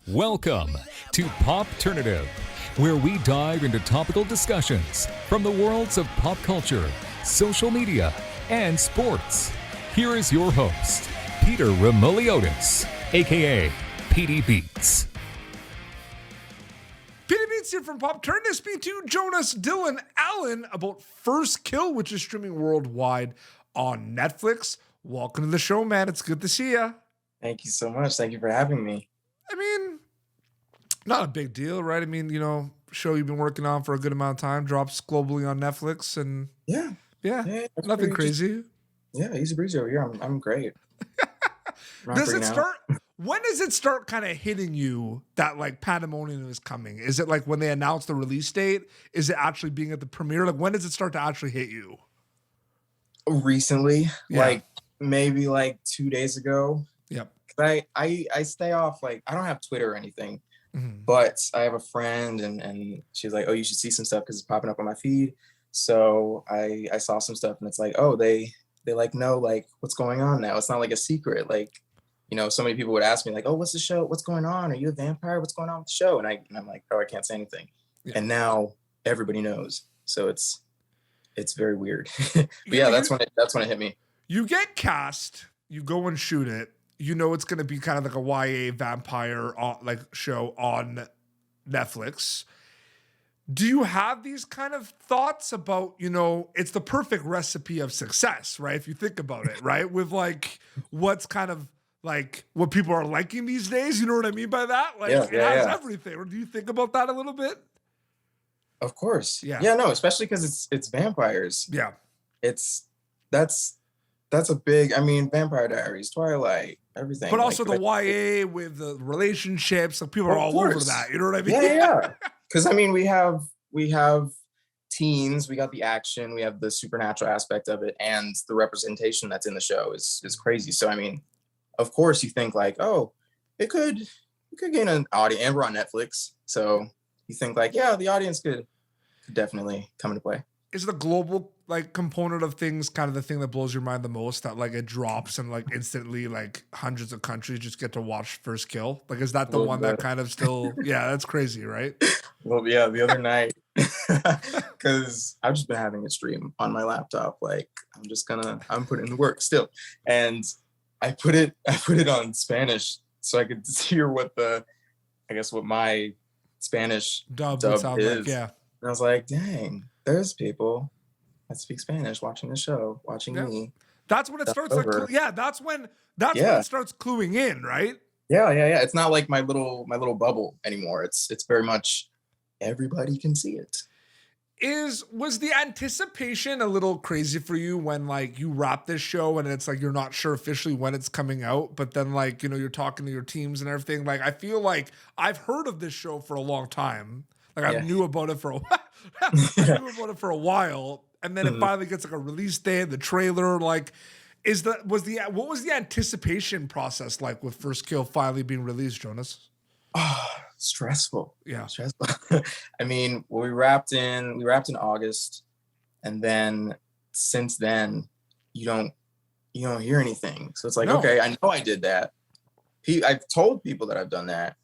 Welcome to Popternative, where we dive into topical discussions from the worlds of pop culture, social media, and sports. Here is your host, Peter Remoliotis, aka PD Beats. PD Beats here from Pop. Turn this beat to Jonas Dylan Allen about First Kill, which is streaming worldwide on Netflix. Welcome to the show, man. It's good to see you. Thank you so much. Thank you for having me. I mean, not a big deal, right? I mean, show you've been working on for a good amount of time, drops globally on Netflix, and Yeah, nothing crazy. Easy breezy over here. I'm great. When does it start kind of hitting you that like pandemonium is coming? Is it like when they announce the release date? Is it actually being at the premiere? Like when does it start to actually hit you? Recently, like maybe like 2 days ago. Yep. I stay off, like I don't have Twitter or anything, but I have a friend and she's like, oh, you should see some stuff because it's popping up on my feed. So I saw some stuff and it's like, oh, they like know like what's going on now. It's not like a secret. Like, so many people would ask me like, oh, what's the show? What's going on? Are you a vampire? What's going on with the show? And I'm like, oh, I can't say anything. Yeah. And now everybody knows. So it's very weird. But that's when it hit me. You get cast, you go and shoot it. It's going to be kind of like a YA vampire show on Netflix. Do you have these kind of thoughts about, it's the perfect recipe of success, right? If you think about it, right? With like what's kind of like what people are liking these days, you know what I mean by that? Like it has everything. Or do you think about that a little bit? Of course. Yeah. Yeah, no, especially because it's vampires. Yeah. That's a big, Vampire Diaries, Twilight, everything. But also the YA with the relationships, like people are all over that. You know what I mean? Yeah. Because we have teens, we got the action, we have the supernatural aspect of it, and the representation that's in the show is crazy. So of course you think like, oh, it could gain an audience, and we're on Netflix. So you think like, yeah, the audience could definitely come into play. Is the global like component of things kind of the thing that blows your mind the most, that like it drops and like instantly like hundreds of countries just get to watch First Kill? Like, is that the one that kind of still, that's crazy, right? Well, yeah, the other night, because I've just been having a stream on my laptop. Like I'm putting in the work still. And I put it on Spanish so I could hear what my Spanish dub is. Like, yeah. And I was like, dang, there's people that speak Spanish watching the show, watching me. That's when it starts. That's when it starts cluing in, right? Yeah. It's not like my little bubble anymore. It's very much everybody can see it. Was the anticipation a little crazy for you when like you wrap this show and it's like you're not sure officially when it's coming out, but then like you're talking to your teams and everything? Like I feel like I've heard of this show for a long time. Like I knew about it for a while, and then it finally gets like a release date, the trailer. Like, what was the anticipation process like with First Kill finally being released, Jonas? Oh, stressful. Yeah, stressful. We wrapped in August, and then since then you don't hear anything. So it's like, okay, I know I did that. I've told people that I've done that.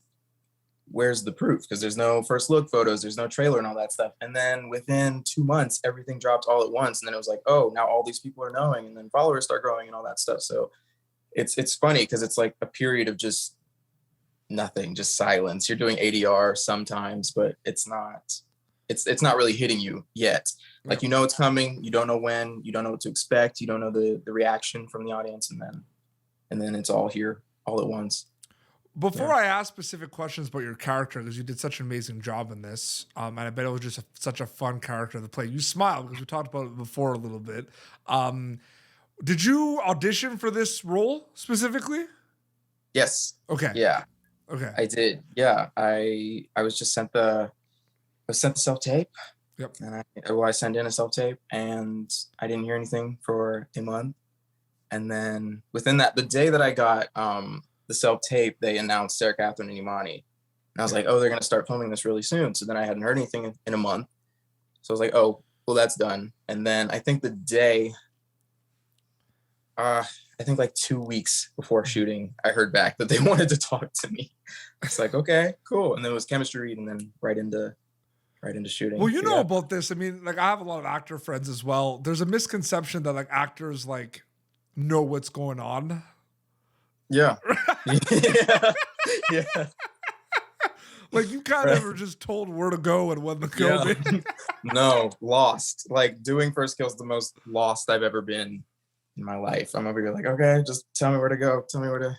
Where's the proof? Because there's no first look photos, there's no trailer and all that stuff. And then within 2 months, everything dropped all at once. And then it was like, oh, now all these people are knowing, and then followers start growing and all that stuff. So it's funny because it's like a period of just nothing, just silence. You're doing ADR sometimes, but it's not really hitting you yet. Like, it's coming, you don't know when, you don't know what to expect, you don't know the reaction from the audience, and then it's all here all at once. Before I ask specific questions about your character, because you did such an amazing job in this, and I bet it was just such a fun character to play. You smiled because we talked about it before a little bit. Did you audition for this role specifically? Yes. Okay. Yeah. Okay. I did. Yeah. I was just sent the self-tape. Yep. And I sent in a self-tape, and I didn't hear anything for a month. And then within that, the day that I got the self-tape, they announced Sarah Catherine and Imani. And I was like, oh, they're going to start filming this really soon. So then I hadn't heard anything in a month. So I was like, oh, well, that's done. And then I think the day I think like 2 weeks before shooting, I heard back that they wanted to talk to me. It's like, okay, cool. And then it was chemistry read and then right into shooting. Well, you know about this. I mean, like I have a lot of actor friends as well. There's a misconception that like actors like know what's going on. Yeah. Yeah. Yeah. Like you kind of are just told where to go and when to go. Yeah. No, lost. Like doing first kill is the most lost I've ever been in my life. I'm over here like, okay, just tell me where to go, tell me where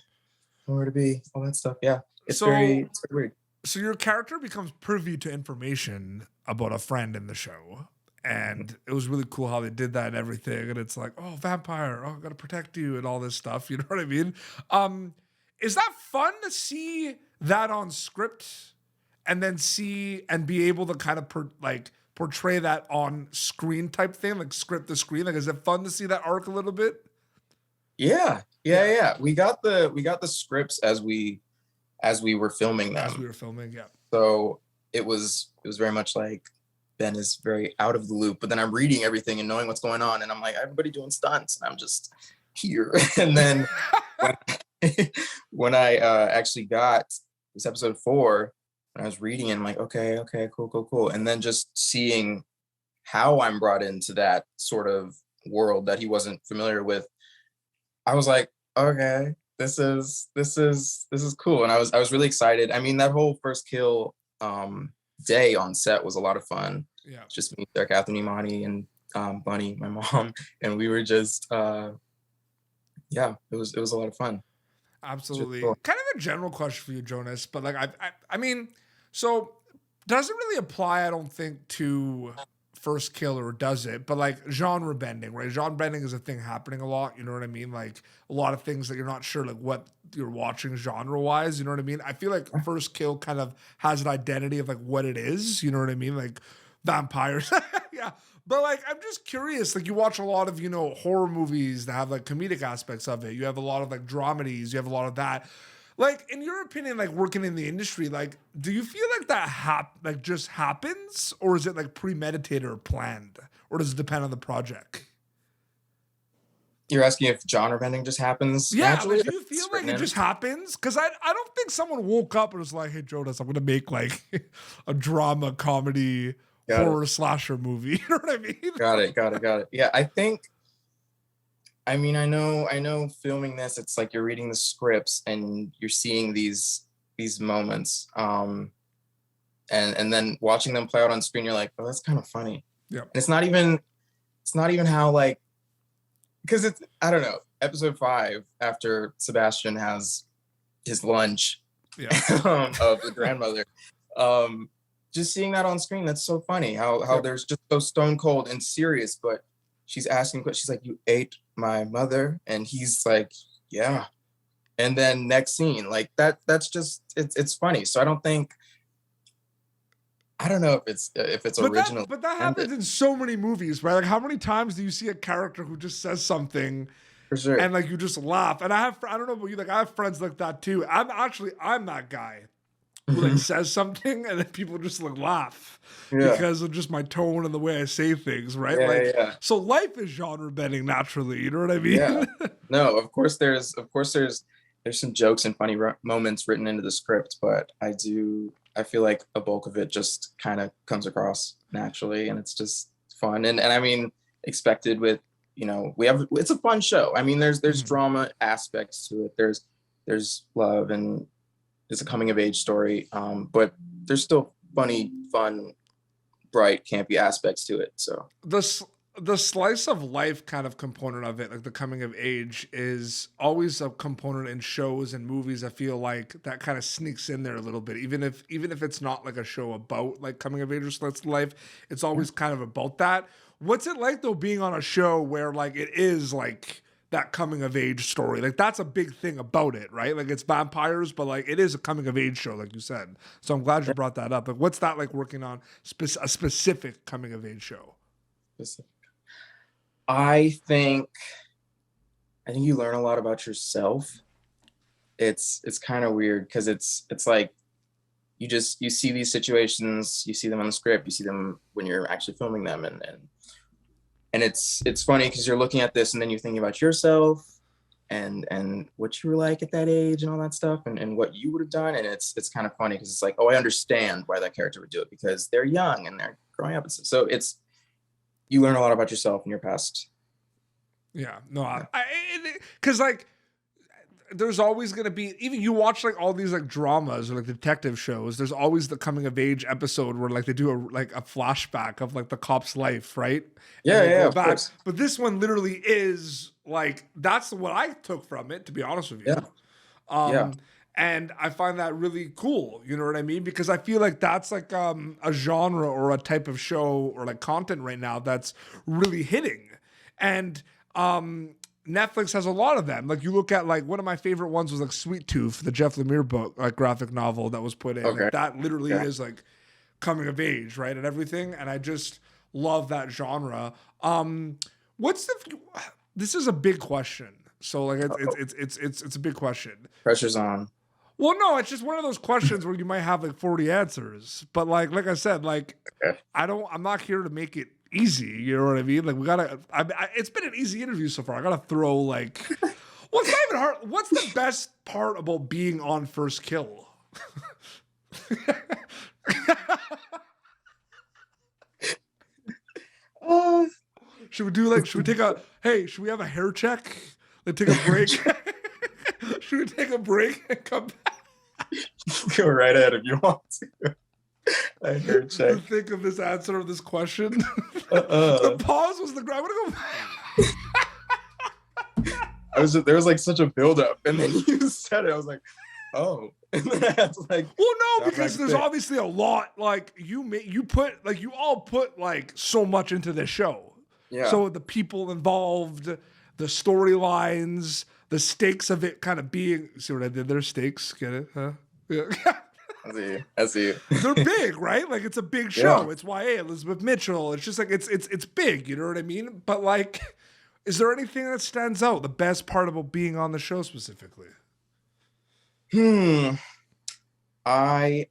to be, all that stuff. Yeah. It's very weird. So your character becomes privy to information about a friend in the show. And it was really cool how they did that and everything. And it's like, oh, vampire, oh, I gotta protect you and all this stuff. You know what I mean? Is that fun to see that on script and then see and be able to kind of portray that on screen type thing, like script to screen? Like, is it fun to see that arc a little bit? Yeah. We got the scripts as we were filming them. As we were filming, yeah. So it was very much like Ben is very out of the loop, but then I'm reading everything and knowing what's going on, and I'm like, everybody doing stunts, and I'm just here. And then when I actually got this episode 4, and I was reading it, I'm like, okay, cool. And then just seeing how I'm brought into that sort of world that he wasn't familiar with, I was like, okay, this is cool. And I was really excited. I mean, that whole first kill day on set was a lot of fun. Yeah. Just me, Derek, Catherine, Imani, and Bunny, my mom, and we were just it was a lot of fun. Absolutely. Cool. Kind of a general question for you, Jonas, but like I mean, so doesn't really apply, I don't think, to first kill, or does it? But like genre bending, right? Genre bending is a thing happening a lot. You know what I mean? Like a lot of things that you're not sure like what you're watching genre wise. You know what I mean? I feel like first kill kind of has an identity of like what it is. You know what I mean? Like vampires. Yeah. But like, I'm just curious, like you watch a lot of, you know, horror movies that have like comedic aspects of it. You have a lot of like dramedies. You have a lot of that. Like, in your opinion, like working in the industry, like, do you feel like that just happens, or is it like premeditated or planned, or does it depend on the project? You're asking if genre bending just happens? Yeah, naturally, like, do you feel like it just happens? Because I don't think someone woke up and was like, hey, Jonas, I'm going to make like a drama, comedy, horror slasher movie. You know what I mean? Got it. Yeah, I know filming this, it's like you're reading the scripts and you're seeing these moments. And then watching them play out on screen, you're like, oh, that's kind of funny. Yeah. And it's not even how like, because it's, I don't know, episode 5, after Sebastian has his lunch of the grandmother, just seeing that on screen, that's so funny how there's just so stone cold and serious, but she's asking questions. She's like, you ate my mother? And he's like, yeah. And then next scene, like that's just, it's funny. So I don't know if it's original. But that happens in so many movies, right? Like how many times do you see a character who just says something for sure, and like you just laugh? And I don't know about you, like I have friends like that too. I'm that guy who like says something and then people just like laugh because of just my tone and the way I say things, right? So life is genre bending naturally, you know what I mean? Yeah. No, of course there's some jokes and funny moments written into the script, but I feel like a bulk of it just kind of comes across naturally, and it's just fun and I mean expected with, you know, it's a fun show. I mean there's drama aspects to it. There's love and it's a coming of age story, but there's still funny, fun, bright, campy aspects to it. So the slice of life kind of component of it, like the coming of age, is always a component in shows and movies. I feel like that kind of sneaks in there a little bit, even if it's not like a show about like coming of age or slice of life, it's always kind of about that. What's it like though being on a show where like it is like that coming of age story? Like that's a big thing about it, right? Like it's vampires, but like it is a coming of age show, like you said. So I'm glad you brought that up. Like what's that like working on a specific coming of age show? I think you learn a lot about yourself. It's kind of weird because it's like you see these situations, you see them on the script, you see them when you're actually filming them, and And it's funny because you're looking at this and then you're thinking about yourself and what you were like at that age and all that stuff and what you would have done. And it's kind of funny because it's like, oh, I understand why that character would do it because they're young and they're growing up. So you learn a lot about yourself and your past. Yeah, no, because like there's always going to be, even you watch like all these like dramas or like detective shows, there's always the coming of age episode where like they do a flashback of like the cop's life, right? Yeah, of course. But this one literally is like, that's what I took from it, to be honest with you. Yeah. And I find that really cool, you know what I mean? Because I feel like that's like a genre or a type of show or like content right now that's really hitting. And Netflix has a lot of them. Like you look at like one of my favorite ones was like Sweet Tooth, the Jeff Lemire book, like graphic novel that was put in. Okay. Like, that literally is like coming of age, right, and everything. And I just love that genre. This is a big question. So like it's a big question. Pressure's on. Well, no, it's just one of those questions where you might have like 40 answers. But like I said, like I'm not here to make it easy, you know what I mean? Like it's been an easy interview so far. I gotta throw like, well, it's not even hard. What's the best part about being on First Kill? Should we have a hair check? Like take a break? Should we take a break and come back? Go right ahead if you want to. I hair check. To think of this answer of this question. The pause was the grind. There was like such a buildup, and then you said it. I was like, oh. And then I had to like. Well, no, because there's obviously a lot. Like you all put like so much into this show. Yeah. So the people involved, the storylines, the stakes of it kind of being. See what I did there? Stakes, get it? Huh? Yeah. I see. They're big, right? Like it's a big show. Yeah. It's YA, Elizabeth Mitchell. It's just like it's big. You know what I mean? But like, is there anything that stands out? The best part about being on the show specifically? I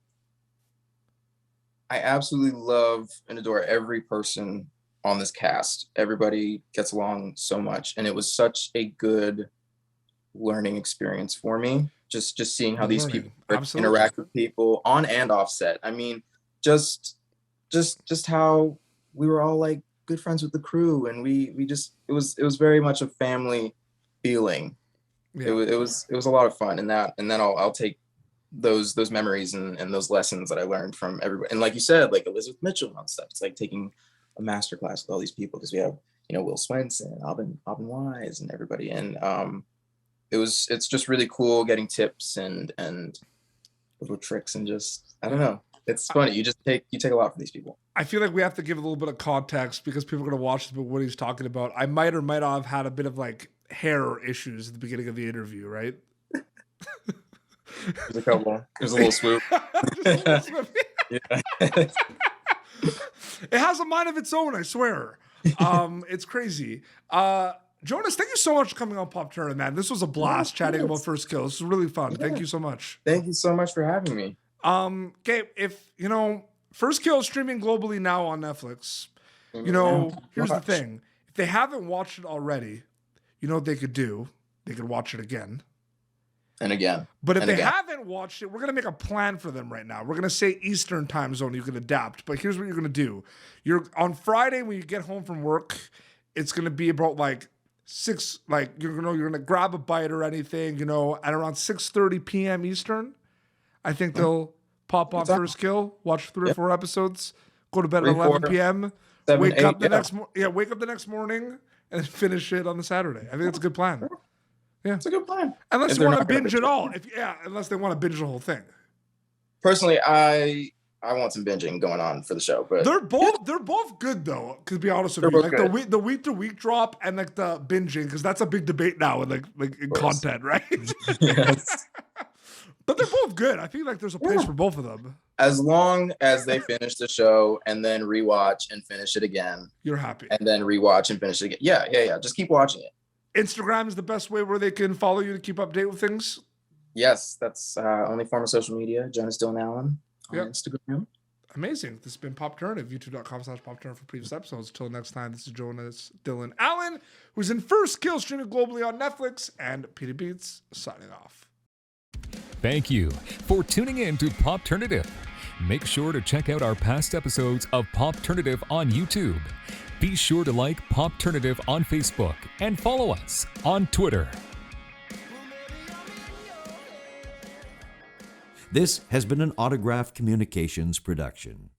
absolutely love and adore every person on this cast. Everybody gets along so much, and it was such a good learning experience for me. Just seeing how these people interact with people on and off set. I mean, just how we were all like good friends with the crew, and we just it was very much a family feeling. Yeah. It was a lot of fun, and then I'll take those memories and those lessons that I learned from everybody. And like you said, like Elizabeth Mitchell and stuff. It's like taking a master class with all these people because we have Will Swenson, Aubion Wise, and everybody. And it's just really cool getting tips and little tricks and just I don't know. It's funny. You take a lot from these people. I feel like we have to give a little bit of context because people are going to watch what he's talking about. I might or might not have had a bit of like hair issues at the beginning of the interview, right? There's a couple. There's a little swoop. Yeah. It has a mind of its own, I swear. It's crazy. Jonas, thank you so much for coming on Pop Turner, man. This was a blast chatting about First Kill. This was really fun. Yeah. Thank you so much. Thank you so much for having me. Okay, if First Kill is streaming globally now on Netflix. Here's the thing. If they haven't watched it already, you know what they could do? They could watch it again. And again. But if they haven't watched it, we're going to make a plan for them right now. We're going to say Eastern time zone. You can adapt. But here's what you're going to do. You're on Friday when you get home from work, it's going to be about like 6, like, you're going to grab a bite or anything, at around 6:30 p.m. Eastern. I think they'll pop on First Kill, watch 3 or 4 episodes, go to bed at 11 p.m., wake up the next morning, and finish it on the Saturday. I think that's a good plan. Yeah, it's a good plan. Unless you want to binge it all. Unless they want to binge the whole thing. Personally, I want some binging going on for the show, but they're both good though. To be honest with you, like the week to week drop and like the binging, because that's a big debate now in like in content, right? Yes. But they're both good. I feel like there's a place for both of them. As long as they finish the show and then rewatch and finish it again, you're happy. And then rewatch and finish it again. Yeah. Just keep watching it. Instagram is the best way where they can follow you to keep update with things. Yes, that's only form of social media. Jonas Dylan Allen on Instagram. Amazing. This has been Popternative, youtube.com/Popternative for previous episodes. Till next time, this is Jonas Dylan Allen, who's in First Kill streaming globally on Netflix, and Peter Beats signing off. Thank you for tuning in to Popternative. Make sure to check out our past episodes of Popternative on YouTube. Be sure to like Popternative on Facebook and follow us on Twitter. This has been an Autograph Communications production.